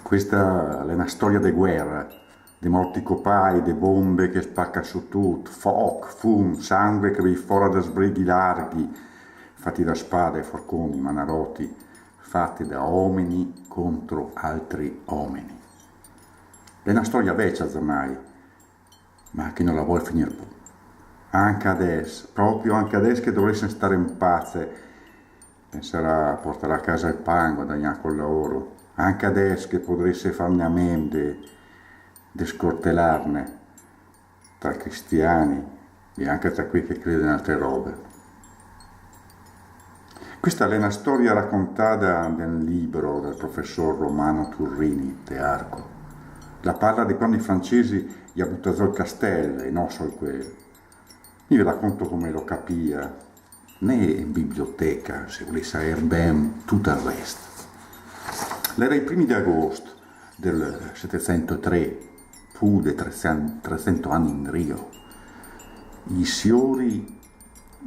Questa è una storia di guerra, di morti copai, di bombe che spacca su tutto, fuoco, fum, sangue che vi fuori da sbrighi larghi, fatti da spade, forconi, manaroti, fatti da uomini contro altri uomini. È una storia vecchia ormai, ma che non la vuole finire più. Anche adesso, proprio anche adesso che dovreste stare in pace, penserà a portare a casa il pane, guadagnare con lavoro. Anche adesso che potreste farne a meno di scortellarne tra cristiani e anche tra quelli che credono in altre robe. Questa è una storia raccontata nel libro del professor Romano Turrini, De Arco. La parla di quando i francesi gli hanno buttato il castello e non solo quello. Io vi racconto come lo capia, né in biblioteca, se volete sapere ben tutto il resto. Era i primi di agosto del 703, fu di 300 anni in Rio. I siori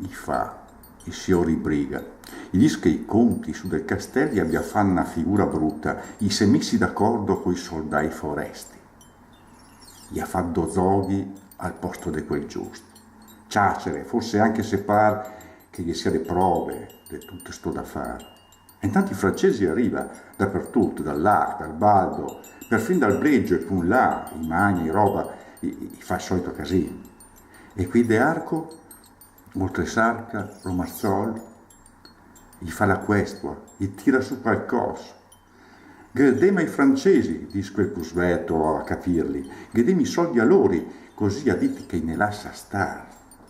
i siori briga. Gli dice che i conti su del castello abbia fatto una figura brutta, gli si è messi d'accordo con i soldati foresti. Gli ha fatto zoghi al posto di quel giusto. Ciacere, forse anche se par che gli sia le prove di tutto sto da fare. E intanto i francesi arriva dappertutto, dall'Arc, dal Baldo, perfino dal Breggio e con là, i magni, roba, fa il solito casino. E qui De Arco, oltre Sarca, Romazzol, gli fa la questua, gli tira su qualcosa. Gredema ai francesi, dice quel cusvetto a capirli, gredema i soldi a loro, così a dite che ne lascia stare.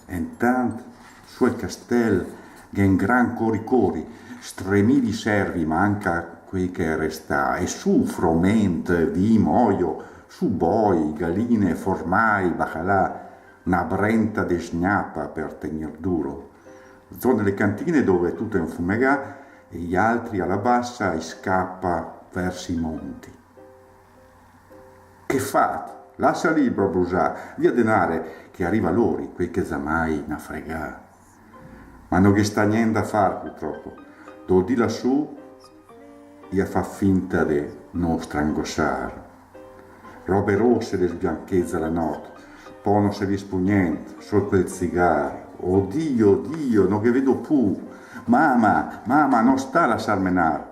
E intanto, su il castello, che in gran cori, stremili servi, ma anche quei che resta, e su froment, vino, olio, su boi, galline, formai, bacalà, una brenta de snappa per tenir duro. Zone le cantine dove tutto è un fumegà e gli altri alla bassa e scappa verso i monti. Che fate? Lascia libero brusà, via denare che arriva loro, quei che zamai na fregà. Ma non che sta niente da fare purtroppo. Do di lassù ia fa finta di non strangossare. Robe rosse le sbianchezza la notte, poi non si vede niente, solo quel sigaro. Oddio, non che vedo più. Mamma, non sta a lasciarmi.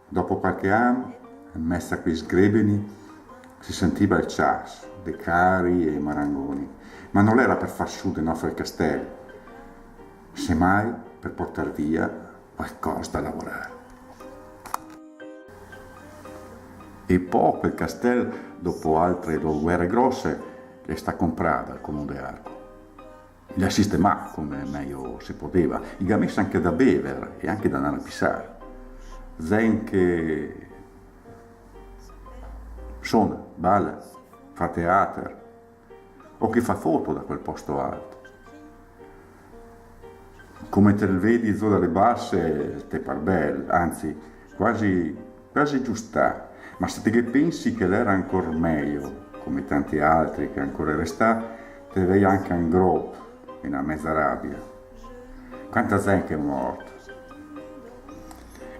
Dopo qualche anno, in mezzo a quei sgrebeni, si sentiva il ciasso, dei cari e marangoni, ma non era per far su di nostro il castello, semmai per portare via qualcosa da lavorare. E poi quel castello, dopo altre 2 guerre grosse, è sta comprata al comune di Arco. Gli ha sistemato come meglio si poteva, gli ha messo anche da bere e anche da andare a pisare. Zen che suona, balla, fa teatro o che fa foto da quel posto alto. Come te lo vedi giù dalle basse, te par bel, anzi quasi giusta, ma se te che pensi che l'era ancora meglio, come tanti altri che ancora resta, te vedi anche un groppo in una mezza rabbia. Quanta gente è morta.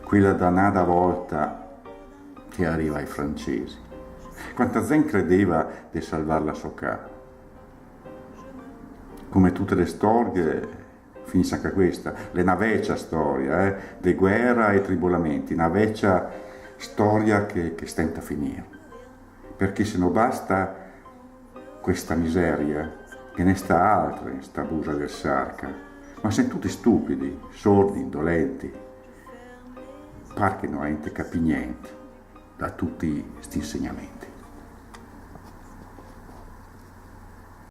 Quella dannata volta che arriva ai francesi. Quanta gente credeva di salvare la sua cara. Come tutte le storie, finisce anche questa. È una vecchia storia, di guerra e tribolamenti, una vecchia storia che stenta a finire. Perché se non basta questa miseria, che ne sta altra in sta busa del Sarca, ma sono tutti stupidi, sordi, indolenti. Par che non avete capito niente da tutti questi insegnamenti.